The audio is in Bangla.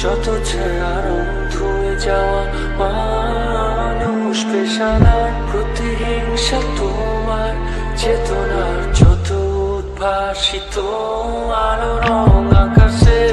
যত ছায়া রং ধুয়ে যাওয়া মানুষ পেশাদার প্রতিহিংসা তোমার চেতনার যত উদ্ভাসিত আলো রং আকাশে